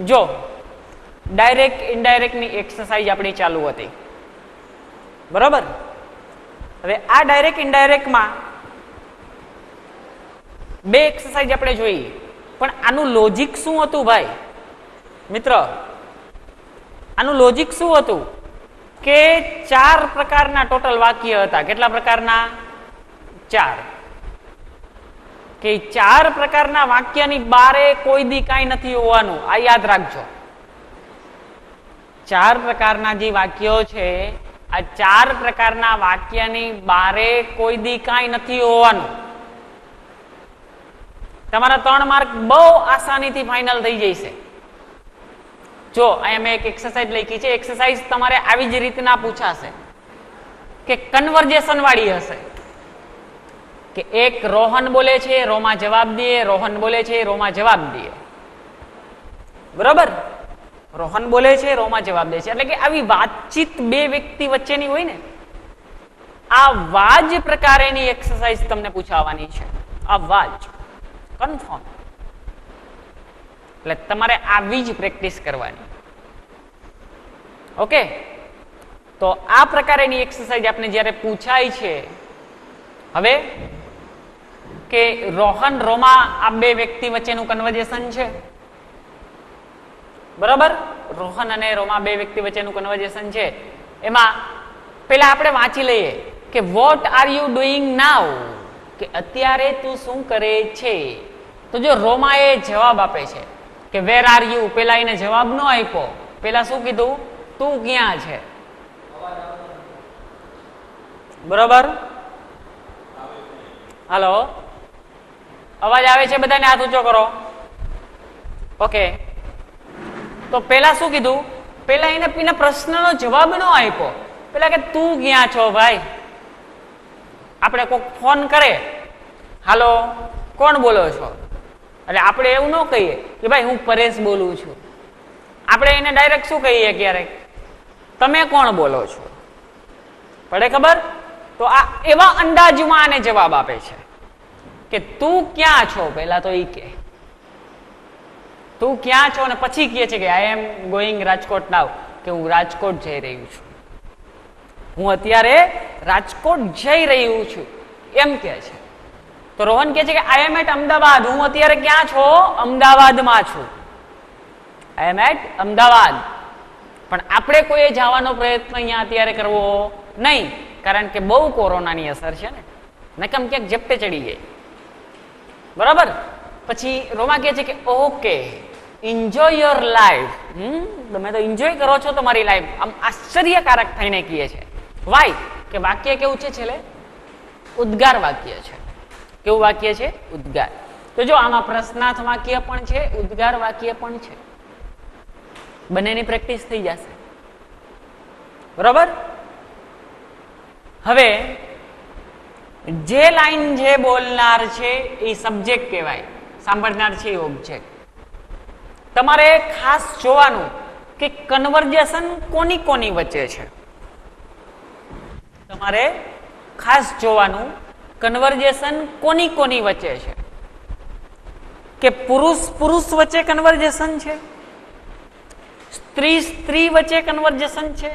જો direct ઇનડાયરેક્ટની exercise આપણી ચાલુ હતી, બરોબર. હવે આ ડાયરેક્ટ ઇનડાયરેક્ટમાં બે એક્સરસાઇઝ આપણે જોઈ, પણ આનું લોજિક શું હતું ભાઈ મિત્ર? આનું લોજિક શું હતું કે 4 પ્રકારના ટોટલ વાક્ય હતા. કેટલા પ્રકારના? 4. કે 4 પ્રકારના વાક્યની બારે કોઈ દી કાંઈ નથી હોવાનું, આ યાદ રાખજો. 4 પ્રકારના જે વાક્યો છે, આ 4 પ્રકારના વાક્યની બારે કોઈ દી કાંઈ નથી હોવાનું. તમારા 3 માર્ક બહુ આસાનીથી ફાઇનલ થઈ જશે. જો અહીંયા મેં એક એક્સરસાઇઝ લખી છે. એક્સરસાઇઝ તમારે આવી જ રીતના પૂછાશે કે કન્વર્જેશન વાળી હશે કે એક રોહન બોલે છે, રોમાં જવાબ દે, રોહન બોલે છે, રોમાં જવાબ દે, બરોબર. રોહન બોલે છે, રોમાં જવાબ દે છે, એટલે કે આવી વાતચીત બે વ્યક્તિ વચ્ચેની હોય ને, આવા જ પ્રકારેની એક્સરસાઇઝ તમને પૂછાવાની છે. આવા જ કન્ફર્મ. એટલે તમારે આવી જ પ્રેક્ટિસ કરવાની. ઓકે, તો આ પ્રકારેની એક્સરસાઇઝ આપણે જ્યારે પૂછાય છે, હવે કે રોહન રોમા આ બે વ્યક્તિ વચ્ચેનું કન્વર્જેશન છે, બરાબર. રોહન અને રોમા બે વ્યક્તિ વચ્ચેનું કન્વર્જેશન છે. એમાં પેલા આપણે વાંચી લઈએ કે વોટ આર યુ ડુઈંગ નાઉ, કે અત્યારે તું શું કરે છે. તો જો રોમા એ જવાબ આપે છે કે વેર આર યુ, પેલા એને જવાબ ન આપ્યો. પેલા શું કીધું? તું ક્યાં છે, બરોબર. હાલો, અવાજ આવે છે? બધાને હાથ ઊંચો કરો. ઓકે, તો પેલા શું કીધું? પેલા એને પ્રશ્નનો જવાબ ન આપ્યો. પેલા કે તું ક્યાં છો ભાઈ. આપણે કોક ફોન કરે, હાલો કોણ બોલો છો, એટલે આપણે એવું ન કહીએ કે ભાઈ હું પરેશ બોલું છું. આપણે એને ડાયરેક્ટ શું કહીએ ક્યારેક? તમે કોણ બોલો છો. પડે ખબર? તો આ એવા અંદાજમાં આને જવાબ આપે છે કે તું ક્યાં છો. પહેલા તો ઈ કે તું ક્યાં છો, અને પછી કહે છે કે આઈ એમ ગોઈંગ રાજકોટ નાઉ, કે હું રાજકોટ જઈ રહ્યું છું. હું અત્યારે રાજકોટ જઈ રહ્યું છું એમ કે છે. તો રોહન કહે છે કે આઈ એમ એટ અમદાવાદ, હું અત્યારે ક્યાં છો? અમદાવાદમાં છું. આઈ એમ એટ અમદાવાદ. પણ આપણે કોઈએ જવાનો પ્રયત્ન અહીંયા અત્યારે કરવો નહીં, કારણ કે બહુ કોરોનાની અસર છે ને, નકમ ક્યાંક ઝપટે ચડી ગઈ, બરાબર. પછી રોમા કહે છે કે ઓકે એન્જોય યોર લાઈફ. તમે તો એન્જોય કરો છો તમારી લાઈફ. આમ આશ્ચર્યકારક થઈને કહે છે. વાય? કે વાક્ય કેવું છે? છેલ્લે ઉદ્ગાર વાક્ય છે. કેવું વાક્ય છે? ઉદ્ગાર. તો જો આમાં પ્રશ્નાર્થ વાક્ય પણ છે, ઉદ્ગાર વાક્ય પણ છે. બંનેની પ્રેક્ટિસ થઈ જશે, બરોબર. હવે જે લાઈન જે બોલનાર છે એ સબ્જેક્ટ કહેવાય, સાંભળનાર છે એ ઓબ્જેક્ટ. તમારે ખાસ જોવાનું કે કન્વર્જેશન કોની કોની વચ્ચે છે. તમારે ખાસ જોવાનું કન્વર્જેશન કોની કોની વચ્ચે છે. કે પુરુષ પુરુષ વચ્ચે કન્વર્જેશન છે, સ્ત્રી સ્ત્રી વચ્ચે કન્વર્જેશન છે,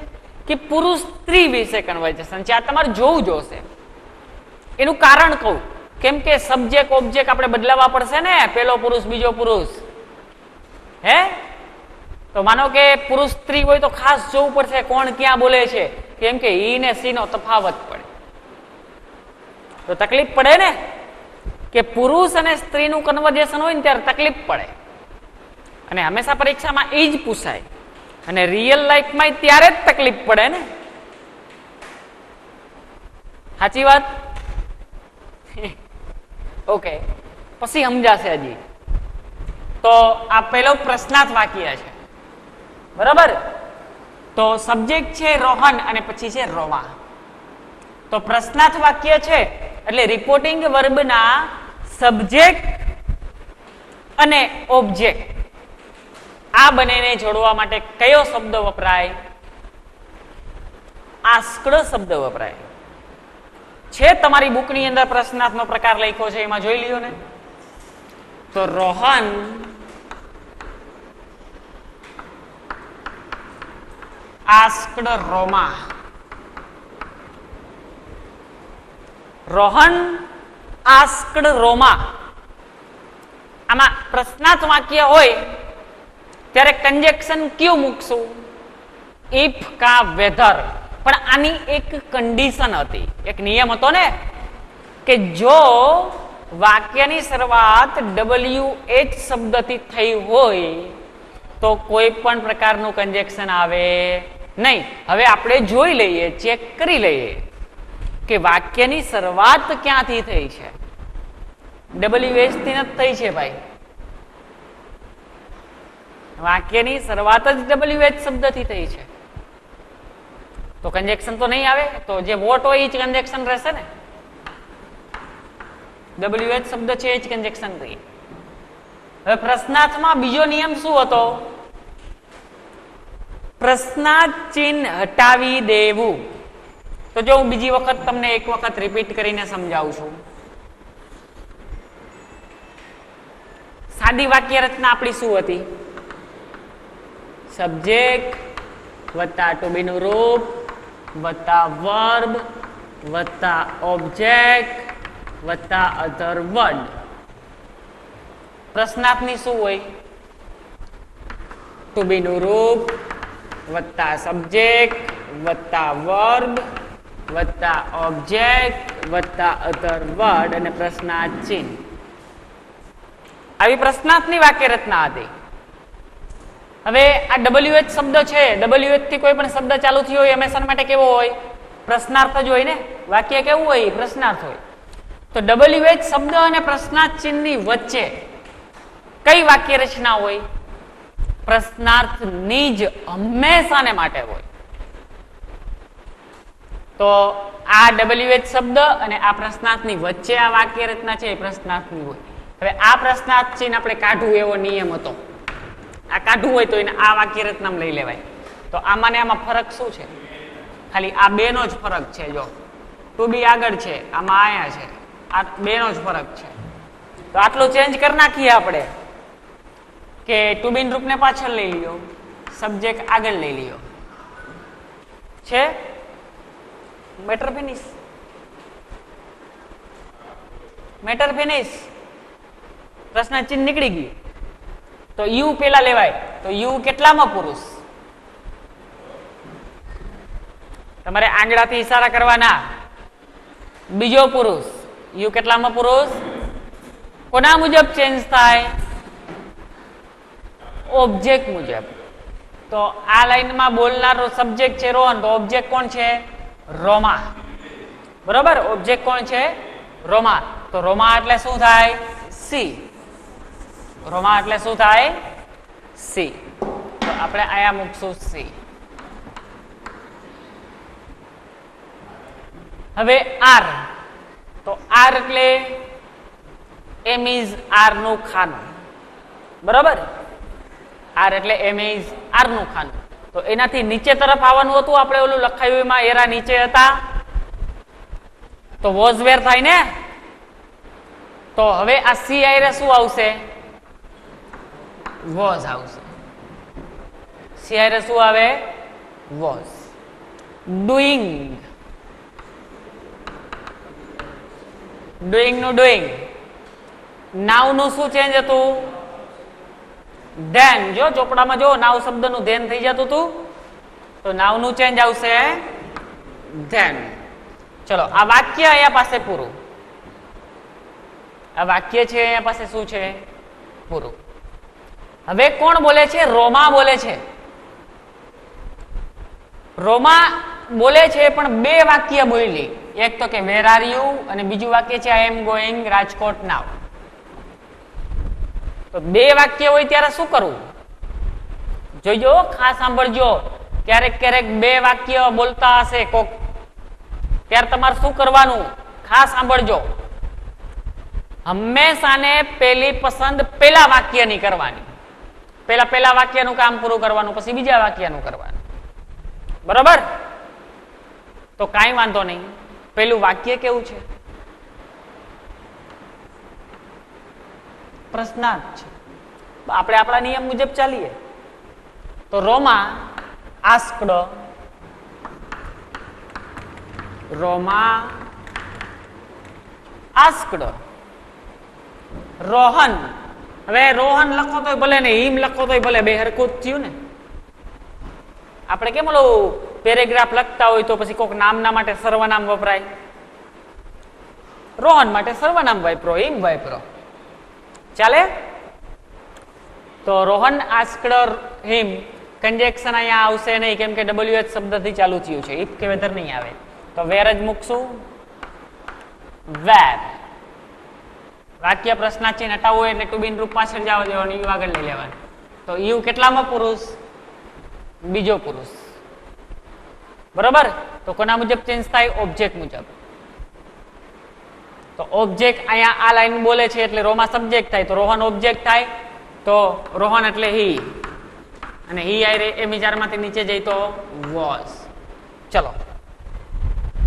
કે પુરુષ સ્ત્રી વિશે કન્વર્જેશન છે. આ તમારે જોવું જોશે. એનું કારણ કહું, કેમ કે સબ્જેક્ટ ઓબ્જેક્ટ આપણે બદલાવવા પડશે ને, પેલો પુરુષ બીજો પુરુષ. હે, તો માનો કે પુરુષ સ્ત્રી હોય તો ખાસ જોવું પડશે કોણ ક્યાં બોલે છે, કેમ કે ઈ ને સી નો તફાવત પડે તો તકલીફ પડે ને. કે પુરુષ અને સ્ત્રીનું કન્વર્જેશન હોય ને ત્યારે તકલીફ પડે, અને હંમેશા પરીક્ષામાં એ જ પૂછાય, અને રિયલ લાઈફમાં ત્યારે જ તકલીફ પડે ને. સાચી વાત? ઓકે, પછી સમજાશે હજી. તો આ પેલો પ્રશ્નાર્થ વાક્ય છે, બરાબર. તો સબ્જેક્ટ છે રોહન અને પછી છે રોમા. તો પ્રશ્નાર્થ વાક્ય છે એટલે રિપોર્ટિંગ વર્બના સબ્જેક્ટ અને ઓબ્જેક્ટ આ બંનેને જોડવા માટે કયો શબ્દ વપરાય? આસ્કડ શબ્દ વપરાય છે. તમારી બુકની અંદર પ્રશ્નાર્થનો પ્રકાર લખ્યો છે, એમાં જોઈ લ્યો ને. તો Rohan asked Roma. Rohan asked Roma. આમાં પ્રશ્નાર્થ વાક્ય હોય ત્યારે કંજેક્શન ક્યુ મૂકશું? ઇફ કા વેધર. પણ આની એક કન્ડિશન હતી, એક નિયમ હતો ને કે જો વાક્યની શરૂઆત WH શબ્દથી થઈ હોય તો કોઈ પણ પ્રકારનું કંજેક્શન આવે નહીં. હવે આપણે જોઈ લઈએ, ચેક કરી લઈએ કે વાક્યની શરૂઆત ક્યાંથી થઈ છે. WH થી નથી થઈ છે ભાઈ. વાક્યની શરૂઆત જ WH શબ્દથી થઈ છે તો કંજેક્શન તો નહીં આવે. તો જે વોટ હોય એ જ કંજેક્શન રહેશે ને. WH શબ્દ છે એ જ કંજેક્શન રહી. હવે પ્રશ્નાર્થમાં બીજો નિયમ શું હતો? પ્રશ્નાર્થ ચિહ્ન હટાવી દેવું. તો જો હું બીજી વખત તમને એક વખત રિપીટ કરીને સમજાવું છું. સાદી વાક્ય રચના આપણી શું હતી? સબ્જેક્ટ વત્તા ટુ બી નું રૂપ વત્તા વર્બ વત્તા ઓબ્જેક્ટ વત્તા અધર વર્ડ. પ્રશ્નાર્થની શું હોય? ટુ બી નું રૂપ વત્તા સબ્જેક્ટ વત્તા વર્બ વત્તા ઓબ્જેક્ટ વત્તા અધર વર્ડ અને પ્રશ્નાર્થ ચિહ્ન. આવી પ્રશ્નાર્થની વાક્ય રચના હતી. હવે આ WH શબ્દ છે, WH થી કોઈ પણ શબ્દ ચાલુ થયો હોય હંમેશા માટે કેવો હોય? પ્રશ્નાર્થ જ હોય ને. વાક્ય કેવું હોય? પ્રશ્નાર્થ હોય. તો WH શબ્દ અને પ્રશ્નાર્થ ચિહ્નની વચ્ચે કઈ વાક્ય રચના હોય? પ્રશ્નાર્થની જ હંમેશાને માટે હોય. તો આ WH શબ્દ અને આ પ્રશ્નાર્થની વચ્ચે આ વાક્ય રચના છે એ પ્રશ્નાર્થની હોય. હવે આ પ્રશ્નાર્થ ચિહ્ન આપણે કાઢવું એવો નિયમ હતો. આ કાઢવું હોય તો એને આ વાક્ય રચનામાં લઈ લેવાય. તો આમાં ને આમાં ફરક શું છે? ખાલી આ બે નો જ ફરક છે. જો ટુ બી આગળ છે, આમાં આયા છે, આ બે નો જ ફરક છે. તો આટલું ચેન્જ કરી નાખીએ આપણે કે ટુ બી રૂપને પાછળ લઈ લ્યો, સબ્જેક્ટ આગળ લઈ લ્યો. છે મેટર ફિનિશ. Matter finish. પ્રશ્ન ચિહ્ન નીકળી ગયું. તો યુ પેલા લેવાય. તો યુ કેટલામાં પુરુષ? તમારે આંગળાથી ઈશારા કરવાના. બીજો પુરુષ. યુ કેટલામાં પુરુષ? કોના મુજબ ચેન્જ થાય? ઓબ્જેક્ટ મુજબ. તો આ લાઈનમાં બોલનારો સબ્જેક્ટ છે રોહન, તો ઓબ્જેક્ટ કોણ છે? રોમા. બરોબર. ઓબ્જેક્ટ કોણ છે? રોમા. તો રોમા એટલે શું થાય? સી. રોમા એટલે શું થાય? સી. તો આપણે આયા મૂકશું સી. હવે આર. તો આર એટલે એમ ઇઝ આર નું ખાનું. બરોબર. આર એટલે એમ ઇઝ આર નું ખાનું. તો એનાથી નીચે તરફ આવવાનું હતું. આપણે ઓલું લખાયું એમાં એરા નીચે હતા તો વોઝ વેર થાય ને. તો હવે આ સી આયરે શું આવશે? વોઝ આવશે. સી આયરે શું આવે? વોઝ. ડુઈંગ. ડુઈંગ નું ડુઈંગ. નાવ નું શું ચેન્જ હતું? ધેન. જો ચોપડામાં જો નાવ શબ્દ નું ધેન થઈ જતું હતું તો નાવ નું ચેન્જ આવશે ધેન. ચલો આ વાક્ય અહીંયા પાસે પૂરું. આ વાક્ય છે અહીંયા પાસે શું છે? પૂરું. હવે કોણ બોલે છે? રોમા બોલે છે. રોમા બોલે છે પણ બે વાક્ય બોલી. એક તો કે વેર આર યુ અને બીજું વાક્ય છે આઈ એમ ગોઈંગ રાજકોટ નાવ. તો બે વાક્ય હોય ત્યારે શું કરવું? જોજો, ખાસ સાંભળજો. ક્યારેક ક્યારેક બે વાક્ય બોલતા હશે કોક, ત્યારે તમારે શું કરવાનું? ખાસ સાંભળજો. હંમેશાને પેલી પસંદ પેલા વાક્યની કરવાની. પેલા વાક્યનું કામ પૂરું કરવાનું, પછી બીજા વાક્યનું કરવાનું. બરોબર? તો કાંઈ વાંધો નહીં. પેલું વાક્ય કેવું છે? પ્રશ્નાર્થ છે. આપણે આપણા નિયમ મુજબ ચાલીએ. તો રોમા asked Roma asked રોહન. હવે રોહન લખો તોય ભલે ને હિમ લખો તોય ભલે, બે હરખું જ થયું ને. આપણે કેમ ઓલું પેરેગ્રાફ લખતા હોય તો પછી કોઈક નામના માટે સર્વનામ વપરાય, રોહન માટે સર્વનામ વાપરો, હિમ વાપરો, ચાલે. તો રોહન આસ્કડ હિમ, કંજેક્શન અહીંયા આવશે નહીં કેમ કે WH શબ્દથી ચાલુ થયું છે, ઇફ કે વેધર નહીં આવે. તો વેર જ મૂકશું, વેર. વાક્ય પ્રશ્નાર્થ ચિહ્ન હટાવવું એટલે ટુ બીન રૂપ પાછળ જવા દેવાનું, યુ આગળ લઈ લેવાનું. તો યુ કેટલામાં પુરુષ? બીજો પુરુષ, બરોબર. તો કોના મુજબ ચેન્જ થાય? ઓબ્જેક્ટ મુજબ. તો ઓબ્જેક્ટ અહીંયા આ લાઈન બોલે છે એટલે રોમાં સબ્જેક્ટ થાય, તો રોહન ઓબ્જેક્ટ થાય. તો રોહન એટલે હી, અને હી આઈ એ વિચારમાંથી નીચે જઈ તો વોઝ. ચલો,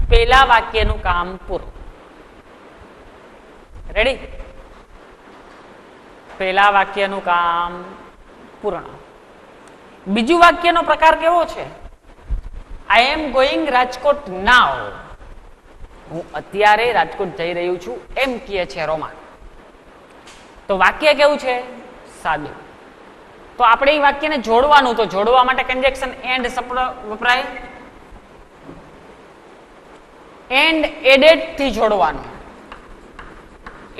પેલા વાક્યનું કામ પૂરું. રેડી? પેલા વાક્યનું કામ પૂર્ણ. બીજું વાક્યનો પ્રકાર કેવો છે? આઈ એમ ગોઈંગ રાજકોટ નાઉ. હું અત્યારે રાજકોટ જઈ રહ્યું છું એમ કહે છે રોમા. તો વાક્ય કેવું છે? સાદું. તો આપણે એ વાક્યને જોડવાનું, તો જોડવા માટે કંજેક્શન એન્ડ શબ્દ વપરાય. એન્ડ એડેડ થી જોડવાનું.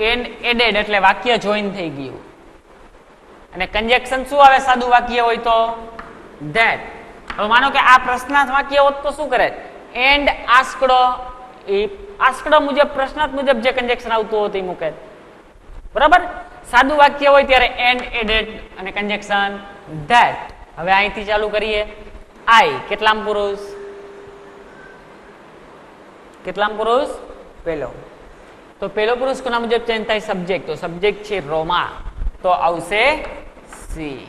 એન્ડ એડેડ એટલે વાક્ય જોઈન થઈ ગયું. અને કંજેક્શન શું આવે સાદું વાક્ય હોય તો? ધેટ. હવે માનો કે આ પ્રશ્નાર્થ વાક્ય હોત તો શું કરે? And asked. એ આસ્કડ મુજબ, પ્રશ્નાર્થ મુજબ જે કંજેક્શન આવતું હોય તે મૂકે, બરાબર. સાદું વાક્ય હોય ત્યારે એન્ડ એડેડ અને કંજેક્શન ધેટ. હવે અહીંથી ચાલુ કરીએ. આઈ કેટલામ પુરુષ? કેટલામ પુરુષ? પેલો. તો પેલો પુરુષ કોના મુજબ ચેન્જ થાય? સબ્જેક્ટ. તો સબ્જેક્ટ છે રોમા, તો આવશે સી.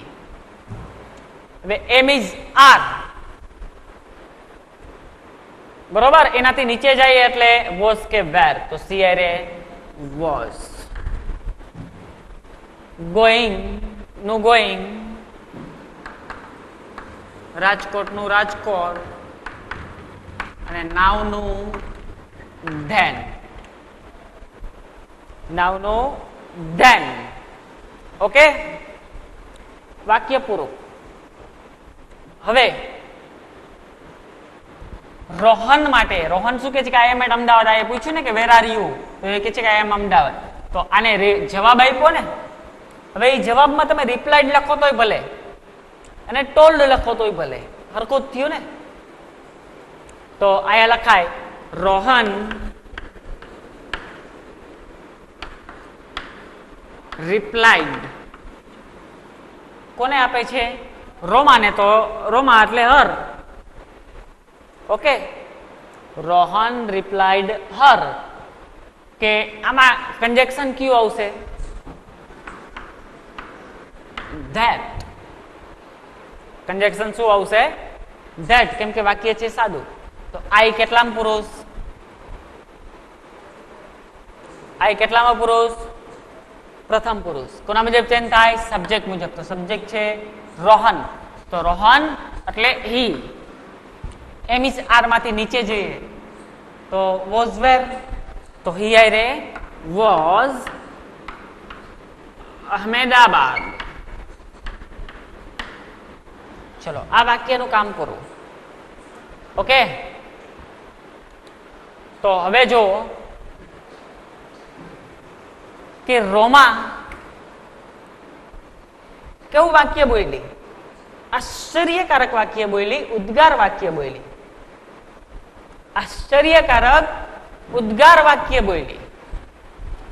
હવે એમ ઇઝ આર, બરોબર. એનાથી નીચે જાય એટલે વોઝ કે વેર, તો સી આરે વોઝ. ગોઈંગ નું ગોઈંગ, રાજકોટ નું રાજકોટ, અને નાવ નું ધેન. નાવ નું ધેન. ઓકે, વાક્ય પૂરું. હવે રોહન માટે, રોહન શું કે છે કે આઈ એમ એટ અમદાવાદ. આ પૂછ્યું ને કે વેર આર યુ, તો એ કે છે કે આઈ એમ અમદાવાદ. તો આને જવાબ આપ્યો ને. હવે એ જવાબમાં તમે રિપ્લાઇડ લખો તોય ભલે અને ટોલ્ડ લખો તોય ભલે, હરખું જ થયું ને. તો આયા લખાય રોહન રિપ્લાઇડ. કોને આપે છે? રોમાને. તો રોમા એટલે હર. ઓકે, રોહન રિપ્લાઇડ હર. કે આમાં કંજેક્શન કયું આવશે? ધેટ. કંજેક્શન શું આવશે? ધેટ, કેમ કે વાક્ય છે સાદું. તો આઈ કેટલામાં પુરુષ? આઈ કેટલામાં પુરુષ? પ્રથમ પુરુષ. કોના મુજબ ચેન્જ થાય? સબ્જેક્ટ મુજબ. તો સબ્જેક્ટ છે રોહન, તો રોહન એટલે હી. એમ ઇઝ આર માંથી નીચે જઈએ તો વોઝ વેર, તો હી આઈ રે વોઝ અહમેદાબાદ. ચલો, આ વાક્યનું કામ પૂરું. ઓકે, તો હવે જો કે રોમા કેવું વાક્ય બોલી? આશ્ચર્યકારક વાક્ય બોલી, ઉદ્ગાર વાક્ય બોલી. આશ્ચર્યકારક ઉદ્ગાર વાક્ય બોલી.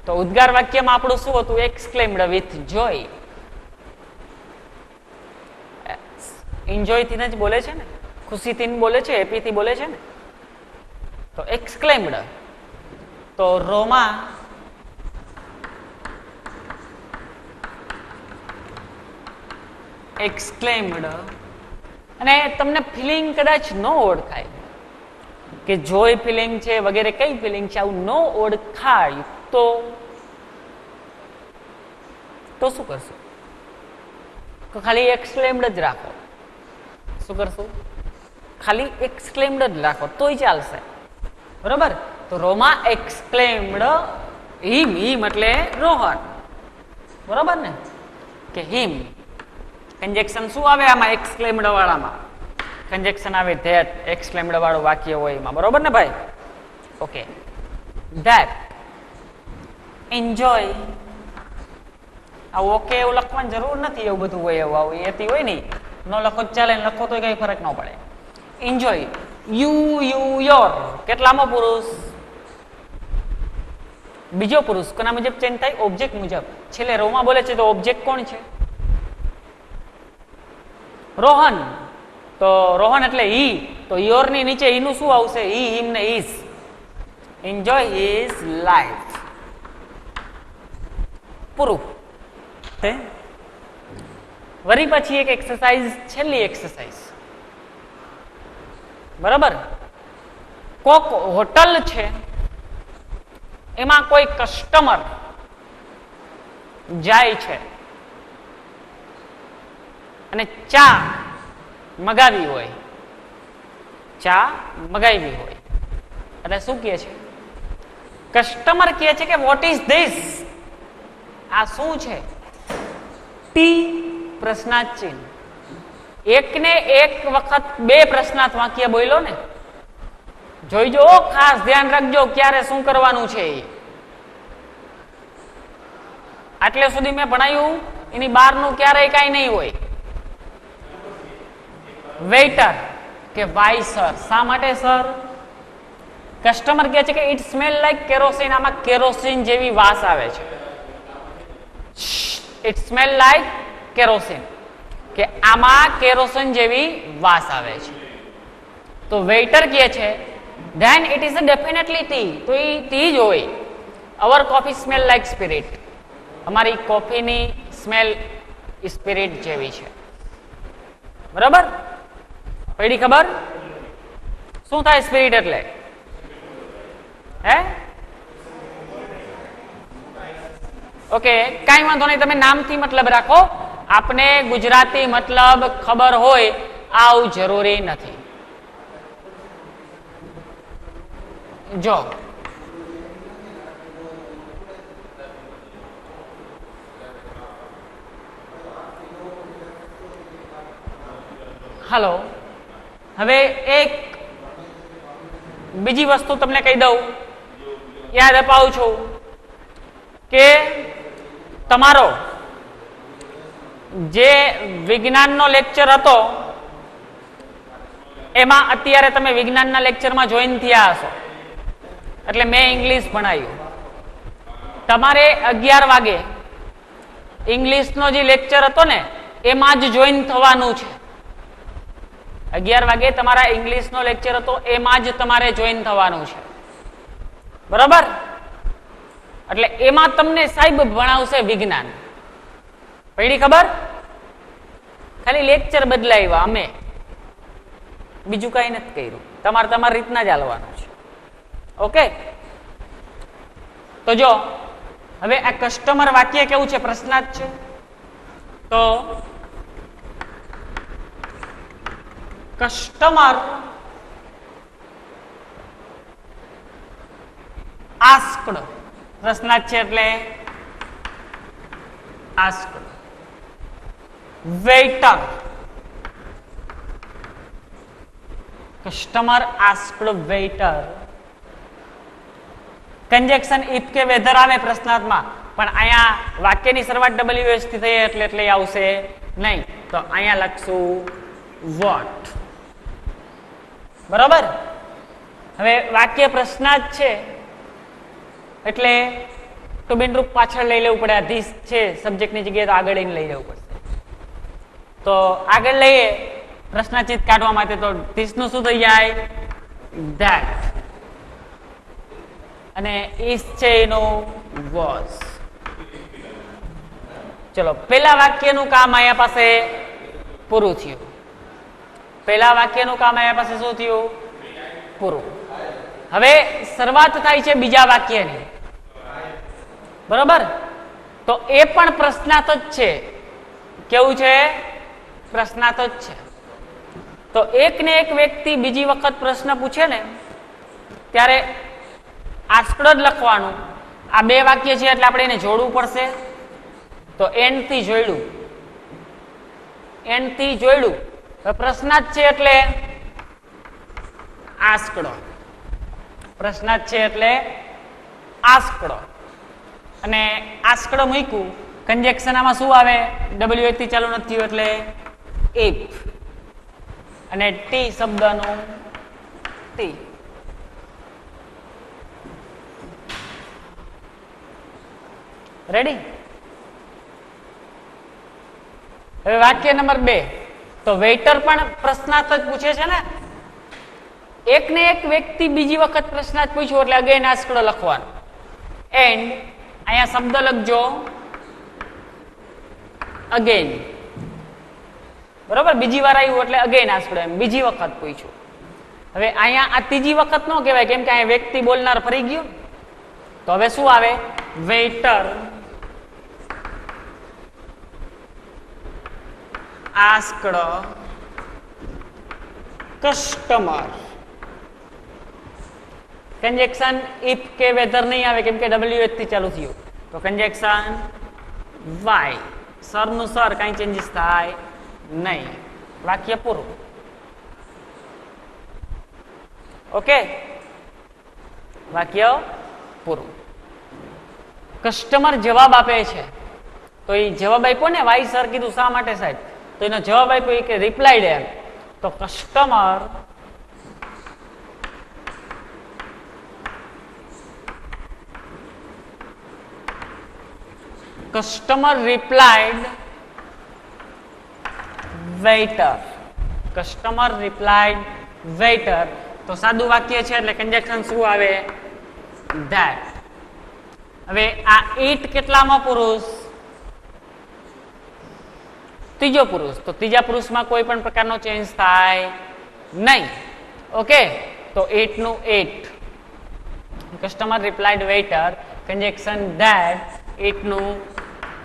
તો ઉદ્ગાર વાક્યમાં આપણું શું હતું? Exclaimed with Joy. એન્જોય થી જ બોલે છે ને, ખુશીથી બોલે છે, હેપી થી બોલે છે ને. તો એક્સક્લેમ્ડ. તો રોમા એક્સક્લેમ્ડ. અને તમને ફિલિંગ કદાચ ન ઓળખાય કે જોય ફિલિંગ છે વગેરે કઈ ફિલિંગ છે, આવું ન ઓળખાય તો શું કરશું? તો ખાલી એક્સક્લેમ્ડ જ રાખો. શું કરશું? ખાલી એક્સક્લેમ્ડ જ રાખો તોય ચાલશે, બરોબર. તો રોમા એક્સક્લેમ્ડ હિમ એટલે રોહન, બરોબર ને, કે હિમ. કંજેક્શન શું આવે આમાં એક્સક્લેમ્ડ વાળામાં? કંજેક્શન આવે ધેટ, એક્સક્લેમ્ડ વાળું વાક્ય હોય એમાં, બરોબર ને ભાઈ? Okay, that enjoy. આ ઓકે એવું લખવાની જરૂર નથી, એવું બધું હોય એવું આવું એથી હોય નહીં, ન લખો ચાલે, લખો તો કઈ ફરક ન પડે. એન્જોય, યુ યોર, કેટલામો પુરુષ? બીજો પુરુષ. કોના મુજબ ચેન્જ થાય? ઓબ્જેક્ટ મુજબ. છેલ્લે રોમા બોલે છે તો ઓબ્જેક્ટ કોણ છે? રોહન. તો રોહન એટલે હી, તો યોર ની નીચે ઈ નું શું આવશે? હી, હિમ ને હિઝ. Enjoy his life. પૂરું. વળી પછી એક એક્સરસાઇઝ, છેલ્લી એક્સરસાઇઝ, બરાબર. કોક હોટલ છે, એમાં કોઈ કસ્ટમર જાય છે અને ચા મગાવી હોય, ચા મગાવી હોય એટલે શું કહે છે? કસ્ટમર કહે છે કે વોટ ઇઝ ધીસ? આ શું છે? ટી પ્રશ્નાર્થ ચિહ્ન. એકને એક વખત બે પ્રશ્નાર્થ વાક્ય બોલ્યો ને, જોઈજો, ખાસ ધ્યાન રાખજો ક્યારે શું કરવાનું છે. આટલે સુધી મેં ભણાયું એની બહારનું ક્યારેય કાંઈ નહીં હોય. વેઇટર કે વાય સર. શા માટે સર? કસ્ટમર કહે છે કે ઇટ સ્મેલ લાઈક કેરોસીન. આમાં કેરોસીન જેવી વાસ આવે છે. ઇટ સ્મેલ લાઈક કેરોસીન, કે આમાં કેરોસીન જેવી વાસ આવે છે. તો વેઇટર કહે છે then it is a definitely tea. તો એ ટી જ હોય. our coffee smell like spirit. અમારી કોફીની સ્મેલ સ્પિરિટ જેવી છે, બરાબર? પડી ખબર? શું થાય સ્પિરિટ એટલે? હે? ઓકે, કાંઈ વાંધો નહીં, તમે નામથી મતલબ રાખો. આપને ગુજરાતી મતલબ ખબર હોય આવું જરૂરી નથી. જો હાલો, હવે એક બીજી વસ્તુ તમને કહી દઉં, યાદ અપાવું છું કે તમારો જે વિજ્ઞાનનો લેક્ચર હતો એમાં અત્યારે તમે વિજ્ઞાનના લેક્ચરમાં જોઈન થયા હશો, એટલે મેં ઇંગ્લિશ ભણાવ્યું. તમારે 11 વાગે ઇંગ્લિશનો જે લેક્ચર હતો ને એમાં જ જોઈન થવાનું છે. 11 વાગે તમારા ઇંગ્લિશનો લેક્ચર હતો એમાં જ તમારે જોઈન થવાનું છે, બરાબર? એટલે એમાં તમને સાહેબ ભણાવશે વિજ્ઞાન. પડી ખબર? ખાલી લેક્ચર બદલાવ્યા અમે, બીજું કઈ નથી કર્યું. તમારે તમારી રીતના જ હાલવાનું છે. ઓકે, તો જો હવે આ કસ્ટમર વાક્ય કેવું છે? પ્રશ્નાર્થ છે. તો કસ્ટમર આસ્ક્ડ. પ્રશ્નાર્થ છે એટલે asked. Waiter. Customer asked waiter. Conjunction if કે વેધર આવે પ્રશ્નાર્થમાં, પણ અહીંયા વાક્યની શરૂઆત WS થી થઈ એટલે આવશે નહીં. તો અહીંયા લખશું વોટ, બરાબર? હવે વાક્ય પ્રશ્નાર્થ છે એટલે તો બિનરૂપ પાછળ લઈ લેવું પડે. ધીસ છે સબ્જેક્ટની જગ્યાએ, તો આગળ લઈને લઈ લેવું પડશે. તો આગળ લઈએ પ્રશ્નાચિત કાઢવા માટે, તો ધીસ નું શું થઈ જાય? ધેટ. અને ઇસ છે એનું વોઝ. ચલો, પેલા વાક્યનું કામ અહીંયા પાસે પૂરું થયું. પેલા વાક્યનું કામ અહીંયા પાસે શું થયું? પૂરું. હવે શરૂઆત થાય છે બીજા વાક્યની, બરોબર? તો એ પણ પ્રશ્નાર્થ જ છે. કેવું છે? પ્રશ્નાર્થ જ છે. તો એક ને એક વ્યક્તિ બીજી વખત પ્રશ્ન પૂછે ને ત્યારે આસ્કડ જ લખવાનું. આ બે વાક્ય છે એટલે આપણે એને જોડવું પડશે. તો એન્ડ થી જોડ્યું, એન્ડ થી જોડ્યું. પ્રશ્નાર્થ છે એટલે આસ્કડ, પ્રશ્નાર્થ છે એટલે આસ્કડ. અને આસ્કડ મૂક્યું, કંજેક્શન આમાં શું આવે? ડબલ્યુ થી ચાલુ નથી થયું એટલે ઇફ, અને ટી શબ્દનું ટી. રેડી? હવે વાક્ય નંબર 2. તો વેઇટર પણ પ્રશ્નાર્થ જ પૂછે છે ને. એક ને એક વ્યક્તિ બીજી વખત પ્રશ્નાર્થ પૂછ્યો એટલે અગેન આસ્કડ લખવાનું. એન્ડ અહીંયા શબ્દ લખજો અગેન. બરોબર? બીજી વાર આવ્યું એટલે અગેન આસ્કડ, એમ બીજી વખત પૂછ્યું. હવે અહીંયા આ ત્રીજી વખત ન કહેવાય, કેમ કે અહીંયા વ્યક્તિ બોલનાર ફરી ગયું. તો હવે શું આવે? Waiter asked customer. Conjunction if કે વેધર નહીં આવે, કેમ કે ડબલ્યુ થી ચાલુ થયું. તો કંજેક્શન વાય, સર નું સર, કઈ ચેન્જીસ થાય નહીં. વાક્ય પૂરું. ઓકે, વાક્ય પૂરું. કસ્ટમર જવાબ આપે છે, તો એ જવાબ આપ્યો ને, વાય સર કીધું શા માટે સાહેબ? તો એનો જવાબ આપ્યો કે રિપ્લાઈડ એમ. તો customer replied waiter. Customer replied waiter. તો સાદું વાક્ય છે એટલે કંજેક્શન શું આવે? ધેટ. હવે આ ઇટ કેટલામાં પુરુષ? ત્રીજો પુરુષ. તો ત્રીજા પુરુષમાં કોઈ પણ પ્રકારનો ચેન્જ થાય નહીં. ઓકે, તો ઇટ નું it. Customer replied waiter, conjunction that, it નું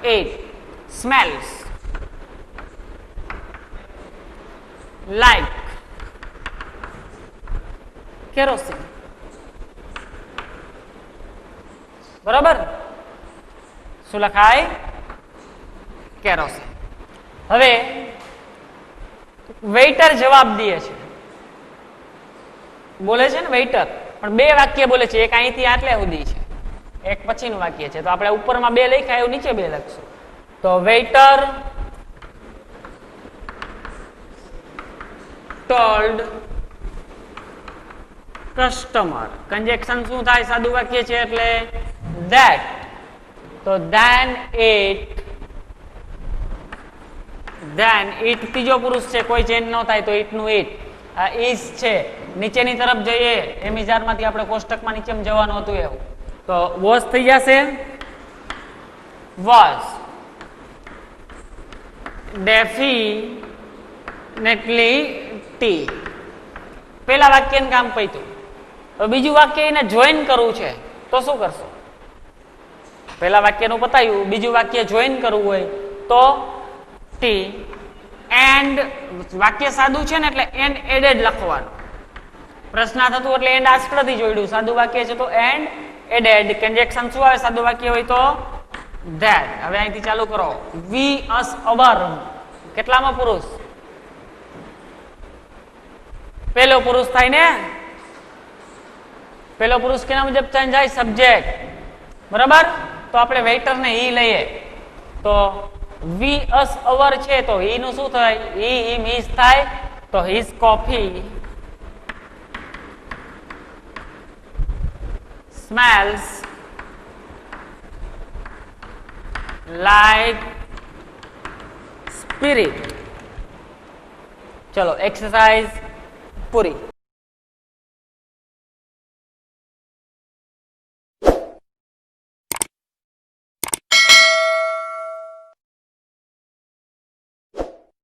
ઇટ. Smells like kerosene. બરાબર? શું લખાય? કેરોસીન. હવે વેઇટર જવાબ દે છે, બોલે છે ને વેઇટર, પણ બે વાક્ય બોલે છે. એક અહીંથી આટલે સુધી છે, એક પછીનું વાક્ય છે. તો આપણે ઉપરમાં 2 લખ્યા, એવું નીચે 2 લખશું. તો વેઇટર ટોલ્ડ કસ્ટમર. કંજેક્શન શું થાય? સાદું વાક્ય છે એટલે ધેટ. તો ધેન ઇટ ત્રીજો પુરુષ છે, કોઈ ચેન્જ ન થાય તો ઇટ નું ઇટ. આ ઇઝ છે, નીચેની તરફ જઈએ એમિઝારમાંથી આપણે કોષ્ટકમાં નીચે જવાનું હતું એવું. તો વોઝ થઈ જશે વોઝ. Definitely T. પેલા વાક્યનું કામ પૈતું. તો બીજું વાક્ય એને જોઈન કરવું છે, તો શું કરશો? પેલા વાક્યનું પતાયું, બીજું વાક્ય જોઈન કરવું હોય તો ટી. એન્ડ વાક્ય સાદું છે ને એટલે એન્ડ એડેડ લખવાનું. પ્રશ્નાર્થ હતું એટલે એન્ડ આસ્કડ થી જોડ્યું. સાદું વાક્ય છે તો એન્ડ એડેડ. કંજેક્શન શું આવે? સાદું વાક્ય હોય તો ધેટ. હવે અહીંથી ચાલુ કરો. વી અસ અવર. કેટલામાં પુરુષ? પેલો પુરુષ થાય ને. પેલો પુરુષ કેના મુજબ ચેન્જ થાય? સબ્જેક્ટ. બરાબર? તો આપણે વેઇટર ને હી લઈએ. તો વી અસ અવર છે તો હી નું શું થાય? હી હિમ હિઝ થાય. તો his coffee smells like spirit. ચલો એક્સરસાઇઝ પૂરી.